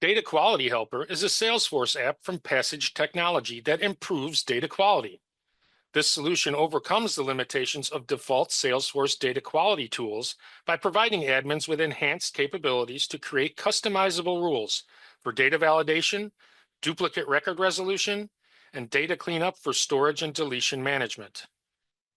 Data Quality Helper is a Salesforce app from Passage Technology that improves data quality. This solution overcomes the limitations of default Salesforce data quality tools by providing admins with enhanced capabilities to create customizable rules for data validation, duplicate record resolution, and data cleanup for storage and deletion management.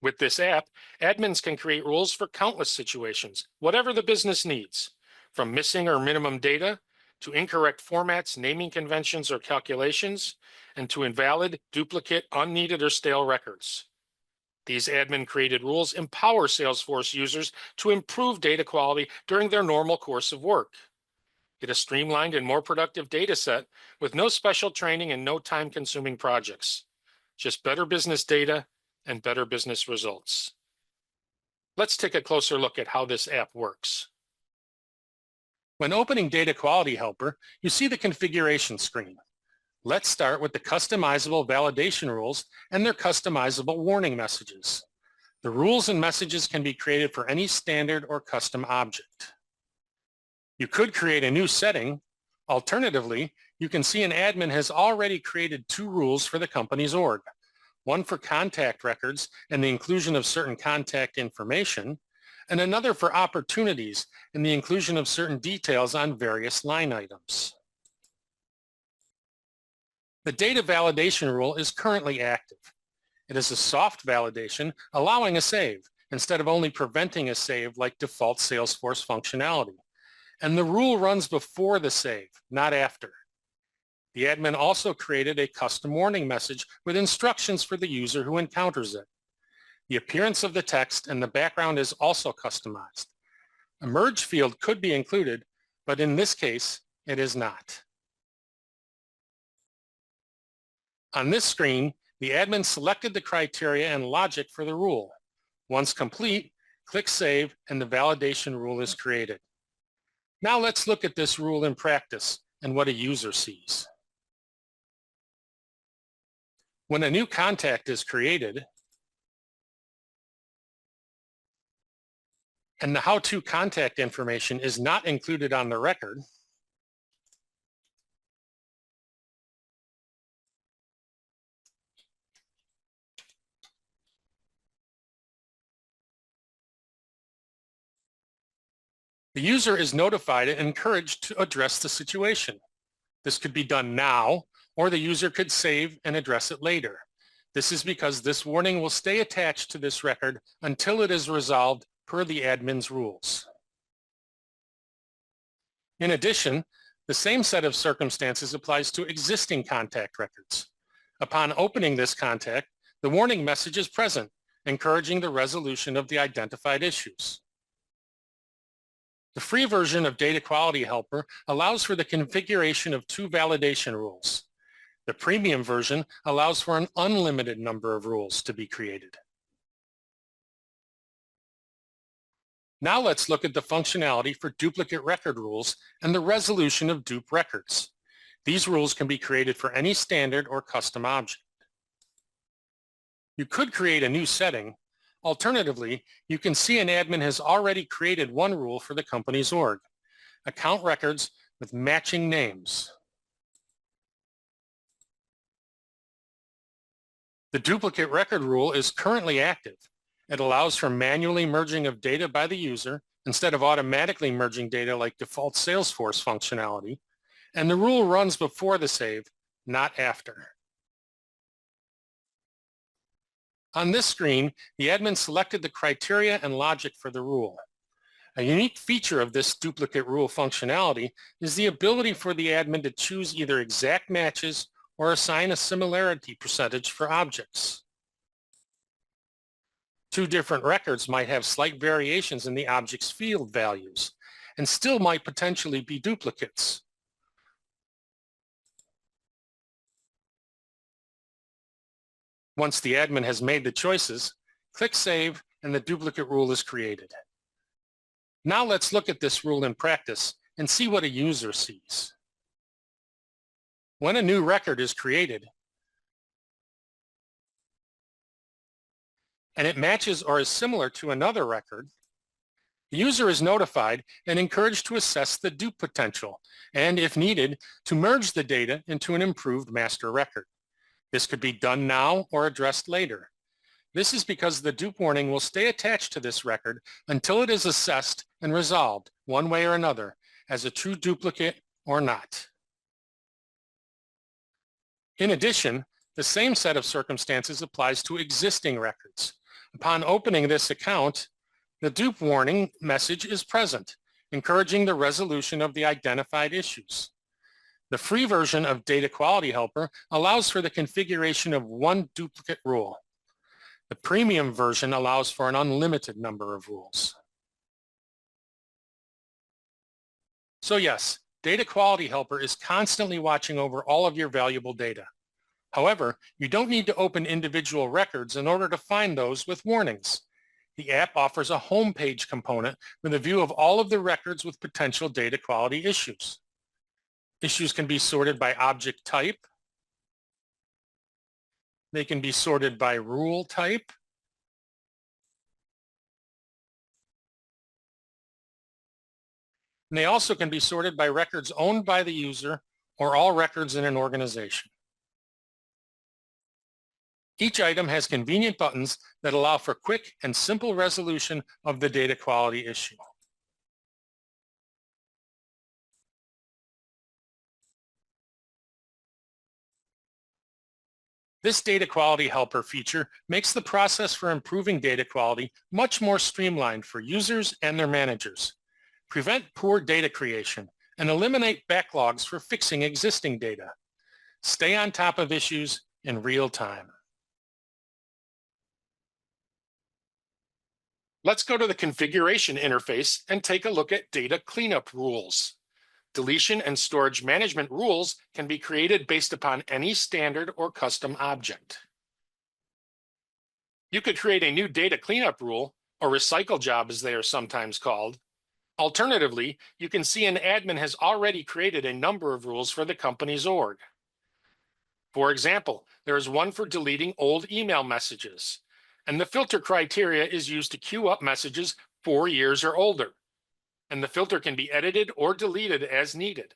With this app, admins can create rules for countless situations, whatever the business needs, from missing or minimum data to incorrect formats, naming conventions, or calculations, and to invalid, duplicate, unneeded, or stale records. These admin-created rules empower Salesforce users to improve data quality during their normal course of work. Get a streamlined and more productive data set with no special training and no time-consuming projects. Just better business data and better business results. Let's take a closer look at how this app works. When opening Data Quality Helper, you see the configuration screen. Let's start with the customizable validation rules and their customizable warning messages. The rules and messages can be created for any standard or custom object. You could create a new setting. Alternatively, you can see an admin has already created 2 rules for the company's org, one for contact records and the inclusion of certain contact information, and another for opportunities and the inclusion of certain details on various line items. The data validation rule is currently active. It is a soft validation allowing a save instead of only preventing a save like default Salesforce functionality. And the rule runs before the save, not after. The admin also created a custom warning message with instructions for the user who encounters it. The appearance of the text and the background is also customized. A merge field could be included, but in this case, it is not. On this screen, the admin selected the criteria and logic for the rule. Once complete, click Save and the validation rule is created. Now let's look at this rule in practice and what a user sees. When a new contact is created, and the how-to contact information is not included on the record, the user is notified and encouraged to address the situation. This could be done now, or the user could save and address it later. This is because this warning will stay attached to this record until it is resolved per the admin's rules. In addition, the same set of circumstances applies to existing contact records. Upon opening this contact, the warning message is present, encouraging the resolution of the identified issues. The free version of Data Quality Helper allows for the configuration of 2 validation rules. The premium version allows for an unlimited number of rules to be created. Now let's look at the functionality for duplicate record rules and the resolution of dupe records. These rules can be created for any standard or custom object. You could create a new setting. Alternatively, you can see an admin has already created 1 rule for the company's org, account records with matching names. The duplicate record rule is currently active. It allows for manually merging of data by the user instead of automatically merging data like default Salesforce functionality, and the rule runs before the save, not after. On this screen, the admin selected the criteria and logic for the rule. A unique feature of this duplicate rule functionality is the ability for the admin to choose either exact matches or assign a similarity percentage for objects. 2 different records might have slight variations in the object's field values and still might potentially be duplicates. Once the admin has made the choices, click Save and the duplicate rule is created. Now let's look at this rule in practice and see what a user sees. When a new record is created, and it matches or is similar to another record, The user is notified and encouraged to assess the dupe potential and, if needed, to merge the data into an improved master record. This could be done now or addressed later. This is because the dupe warning will stay attached to this record until it is assessed and resolved one way or another as a true duplicate or not. In addition, the same set of circumstances applies to existing records. Upon opening this account, the dupe warning message is present, encouraging the resolution of the identified issues. The free version of Data Quality Helper allows for the configuration of one duplicate rule. The premium version allows for an unlimited number of rules. So yes, Data Quality Helper is constantly watching over all of your valuable data. However, you don't need to open individual records in order to find those with warnings. The app offers a homepage component with a view of all of the records with potential data quality issues. Issues can be sorted by object type. They can be sorted by rule type. And they also can be sorted by records owned by the user or all records in an organization. Each item has convenient buttons that allow for quick and simple resolution of the data quality issue. This Data Quality Helper feature makes the process for improving data quality much more streamlined for users and their managers. Prevent poor data creation and eliminate backlogs for fixing existing data. Stay on top of issues in real time. Let's go to the configuration interface and take a look at data cleanup rules. Deletion and storage management rules can be created based upon any standard or custom object. You could create a new data cleanup rule, or recycle job as they are sometimes called. Alternatively, you can see an admin has already created a number of rules for the company's org. For example, there is one for deleting old email messages, and the filter criteria is used to queue up messages 4 years or older, and the filter can be edited or deleted as needed.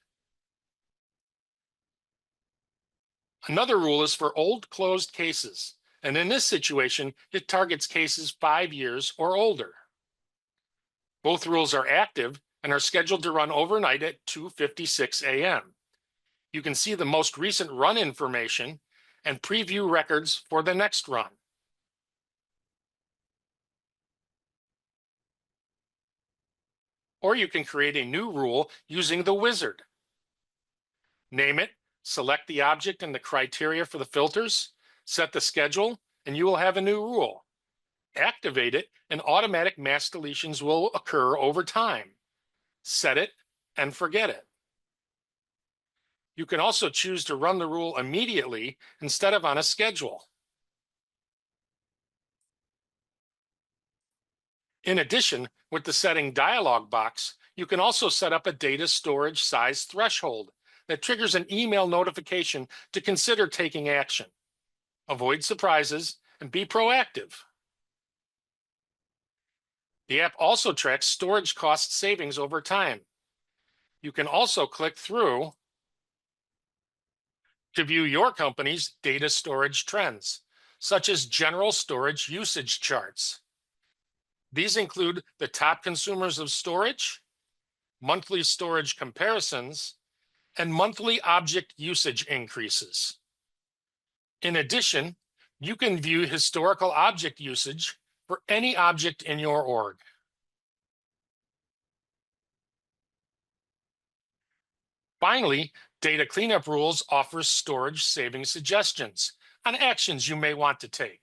Another rule is for old closed cases, and in this situation, it targets cases 5 years or older. Both rules are active and are scheduled to run overnight at 2:56 a.m. You can see the most recent run information and preview records for the next run. Or you can create a new rule using the wizard. Name it, select the object and the criteria for the filters, set the schedule, and you will have a new rule. Activate it, and automatic mass deletions will occur over time. Set it and forget it. You can also choose to run the rule immediately instead of on a schedule. In addition, with the setting dialog box, you can also set up a data storage size threshold that triggers an email notification to consider taking action. Avoid surprises and be proactive. The app also tracks storage cost savings over time. You can also click through to view your company's data storage trends, such as general storage usage charts. These include the top consumers of storage, monthly storage comparisons, and monthly object usage increases. In addition, you can view historical object usage for any object in your org. Finally, Data Cleanup Rules offers storage saving suggestions on actions you may want to take.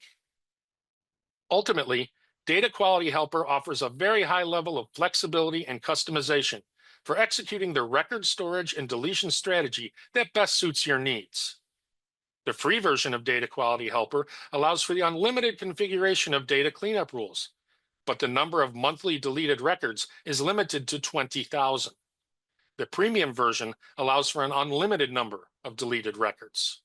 Ultimately, Data Quality Helper offers a very high level of flexibility and customization for executing the record storage and deletion strategy that best suits your needs. The free version of Data Quality Helper allows for the unlimited configuration of data cleanup rules, but the number of monthly deleted records is limited to 20,000. The premium version allows for an unlimited number of deleted records.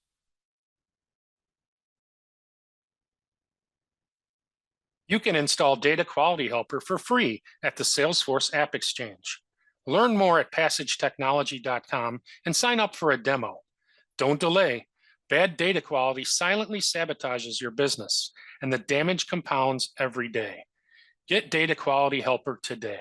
You can install Data Quality Helper for free at the Salesforce App Exchange. Learn more at passagetechnology.com and sign up for a demo. Don't delay. Bad data quality silently sabotages your business, and the damage compounds every day. Get Data Quality Helper today.